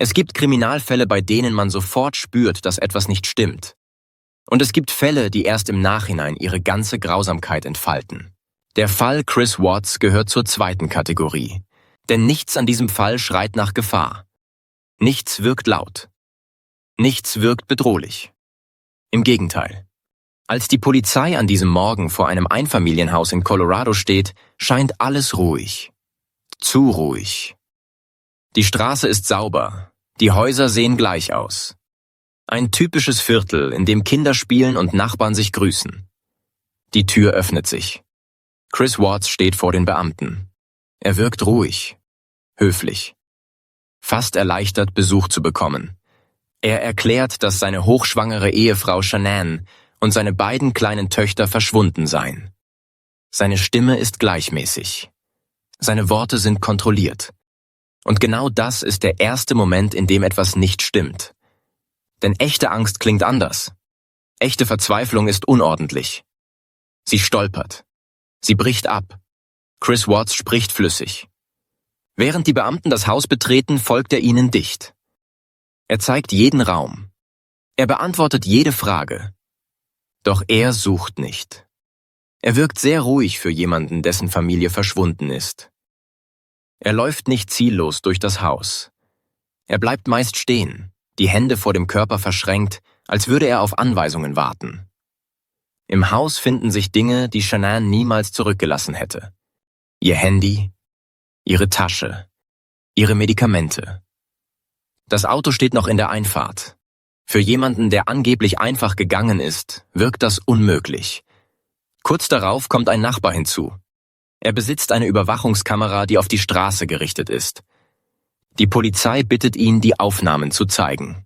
Es gibt Kriminalfälle, bei denen man sofort spürt, dass etwas nicht stimmt. Und es gibt Fälle, die erst im Nachhinein ihre ganze Grausamkeit entfalten. Der Fall Chris Watts gehört zur zweiten Kategorie. Denn nichts an diesem Fall schreit nach Gefahr. Nichts wirkt laut. Nichts wirkt bedrohlich. Im Gegenteil. Als die Polizei an diesem Morgen vor einem Einfamilienhaus in Colorado steht, scheint alles ruhig. Zu ruhig. Die Straße ist sauber. Die Häuser sehen gleich aus. Ein typisches Viertel, in dem Kinder spielen und Nachbarn sich grüßen. Die Tür öffnet sich. Chris Watts steht vor den Beamten. Er wirkt ruhig, höflich. Fast erleichtert, Besuch zu bekommen. Er erklärt, dass seine hochschwangere Ehefrau Shanann und seine beiden kleinen Töchter verschwunden seien. Seine Stimme ist gleichmäßig. Seine Worte sind kontrolliert. Und genau das ist der erste Moment, in dem etwas nicht stimmt. Denn echte Angst klingt anders. Echte Verzweiflung ist unordentlich. Sie stolpert. Sie bricht ab. Chris Watts spricht flüssig. Während die Beamten das Haus betreten, folgt er ihnen dicht. Er zeigt jeden Raum. Er beantwortet jede Frage. Doch er sucht nicht. Er wirkt sehr ruhig für jemanden, dessen Familie verschwunden ist. Er läuft nicht ziellos durch das Haus. Er bleibt meist stehen, die Hände vor dem Körper verschränkt, als würde er auf Anweisungen warten. Im Haus finden sich Dinge, die Shanann niemals zurückgelassen hätte. Ihr Handy, ihre Tasche, ihre Medikamente. Das Auto steht noch in der Einfahrt. Für jemanden, der angeblich einfach gegangen ist, wirkt das unmöglich. Kurz darauf kommt ein Nachbar hinzu. Er besitzt eine Überwachungskamera, die auf die Straße gerichtet ist. Die Polizei bittet ihn, die Aufnahmen zu zeigen.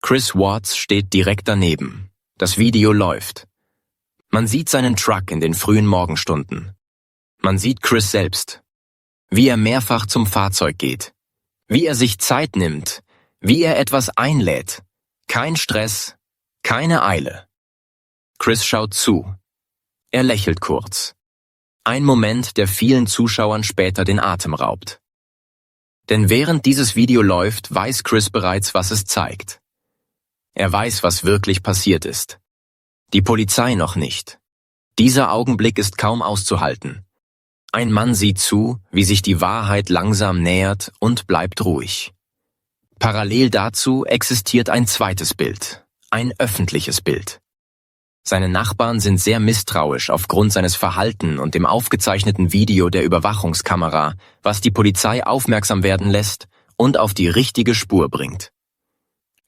Chris Watts steht direkt daneben. Das Video läuft. Man sieht seinen Truck in den frühen Morgenstunden. Man sieht Chris selbst. Wie er mehrfach zum Fahrzeug geht. Wie er sich Zeit nimmt. Wie er etwas einlädt. Kein Stress, keine Eile. Chris schaut zu. Er lächelt kurz. Ein Moment, der vielen Zuschauern später den Atem raubt. Denn während dieses Video läuft, weiß Chris bereits, was es zeigt. Er weiß, was wirklich passiert ist. Die Polizei noch nicht. Dieser Augenblick ist kaum auszuhalten. Ein Mann sieht zu, wie sich die Wahrheit langsam nähert und bleibt ruhig. Parallel dazu existiert ein zweites Bild, ein öffentliches Bild. Seine Nachbarn sind sehr misstrauisch aufgrund seines Verhaltens und dem aufgezeichneten Video der Überwachungskamera, was die Polizei aufmerksam werden lässt und auf die richtige Spur bringt.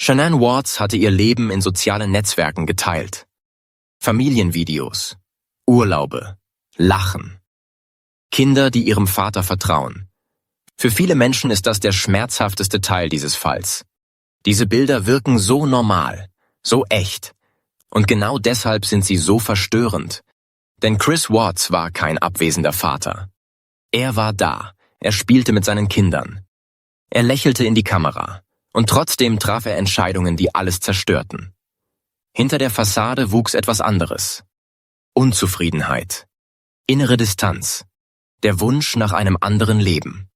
Shanann Watts hatte ihr Leben in sozialen Netzwerken geteilt. Familienvideos, Urlaube, Lachen. Kinder, die ihrem Vater vertrauen. Für viele Menschen ist das der schmerzhafteste Teil dieses Falls. Diese Bilder wirken so normal, so echt. Und genau deshalb sind sie so verstörend. Denn Chris Watts war kein abwesender Vater. Er war da, er spielte mit seinen Kindern. Er lächelte in die Kamera. Und trotzdem traf er Entscheidungen, die alles zerstörten. Hinter der Fassade wuchs etwas anderes. Unzufriedenheit. Innere Distanz. Der Wunsch nach einem anderen Leben.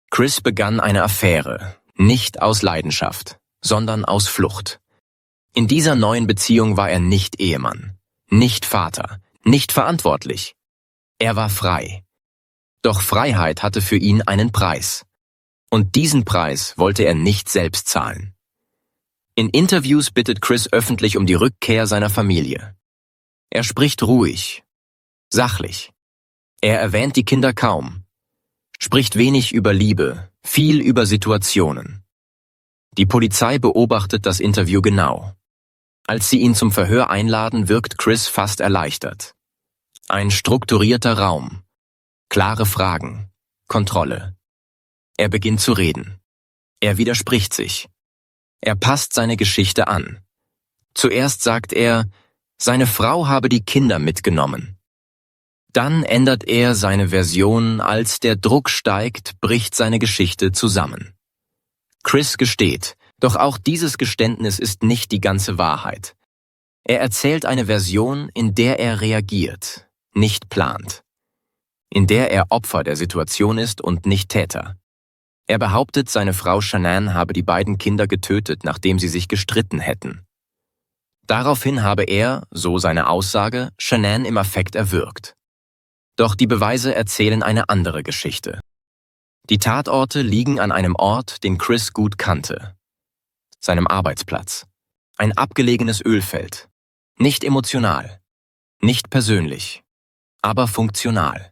Chris begann eine Affäre, nicht aus Leidenschaft, sondern aus Flucht. In dieser neuen Beziehung war er nicht Ehemann, nicht Vater, nicht verantwortlich. Er war frei. Doch Freiheit hatte für ihn einen Preis. Und diesen Preis wollte er nicht selbst zahlen. In Interviews bittet Chris öffentlich um die Rückkehr seiner Familie. Er spricht ruhig, sachlich. Er erwähnt die Kinder kaum, spricht wenig über Liebe, viel über Situationen. Die Polizei beobachtet das Interview genau. Als sie ihn zum Verhör einladen, wirkt Chris fast erleichtert. Ein strukturierter Raum, klare Fragen, Kontrolle. Er beginnt zu reden. Er widerspricht sich. Er passt seine Geschichte an. Zuerst sagt er, seine Frau habe die Kinder mitgenommen. Dann ändert er seine Version, als der Druck steigt, bricht seine Geschichte zusammen. Chris gesteht, doch auch dieses Geständnis ist nicht die ganze Wahrheit. Er erzählt eine Version, in der er reagiert, nicht plant. In der er Opfer der Situation ist und nicht Täter. Er behauptet, seine Frau Shanann habe die beiden Kinder getötet, nachdem sie sich gestritten hätten. Daraufhin habe er, so seine Aussage, Shanann im Affekt erwürgt. Doch die Beweise erzählen eine andere Geschichte. Die Tatorte liegen an einem Ort, den Chris gut kannte. Seinem Arbeitsplatz. Ein abgelegenes Ölfeld. Nicht emotional. Nicht persönlich. Aber funktional.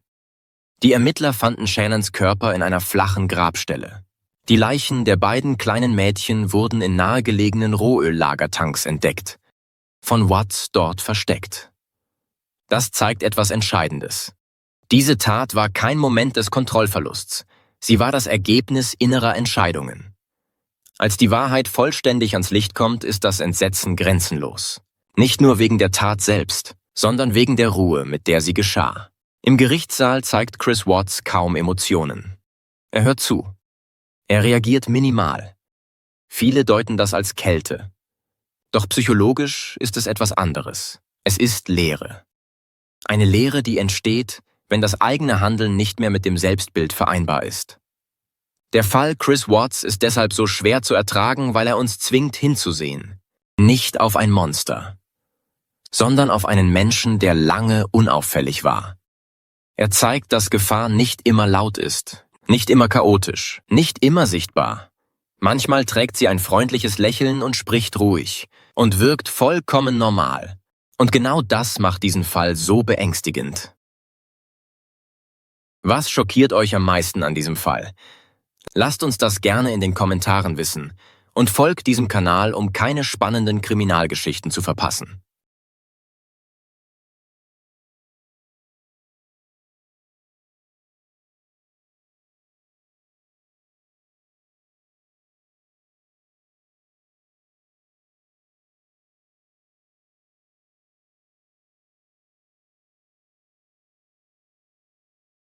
Die Ermittler fanden Shannons Körper in einer flachen Grabstelle. Die Leichen der beiden kleinen Mädchen wurden in nahegelegenen Rohöllagertanks entdeckt. Von Watts dort versteckt. Das zeigt etwas Entscheidendes. Diese Tat war kein Moment des Kontrollverlusts. Sie war das Ergebnis innerer Entscheidungen. Als die Wahrheit vollständig ans Licht kommt, ist das Entsetzen grenzenlos. Nicht nur wegen der Tat selbst, sondern wegen der Ruhe, mit der sie geschah. Im Gerichtssaal zeigt Chris Watts kaum Emotionen. Er hört zu. Er reagiert minimal. Viele deuten das als Kälte. Doch psychologisch ist es etwas anderes. Es ist Leere. Eine Leere, die entsteht, wenn das eigene Handeln nicht mehr mit dem Selbstbild vereinbar ist. Der Fall Chris Watts ist deshalb so schwer zu ertragen, weil er uns zwingt hinzusehen. Nicht auf ein Monster, sondern auf einen Menschen, der lange unauffällig war. Er zeigt, dass Gefahr nicht immer laut ist, nicht immer chaotisch, nicht immer sichtbar. Manchmal trägt sie ein freundliches Lächeln und spricht ruhig und wirkt vollkommen normal. Und genau das macht diesen Fall so beängstigend. Was schockiert euch am meisten an diesem Fall? Lasst uns das gerne in den Kommentaren wissen und folgt diesem Kanal, um keine spannenden Kriminalgeschichten zu verpassen.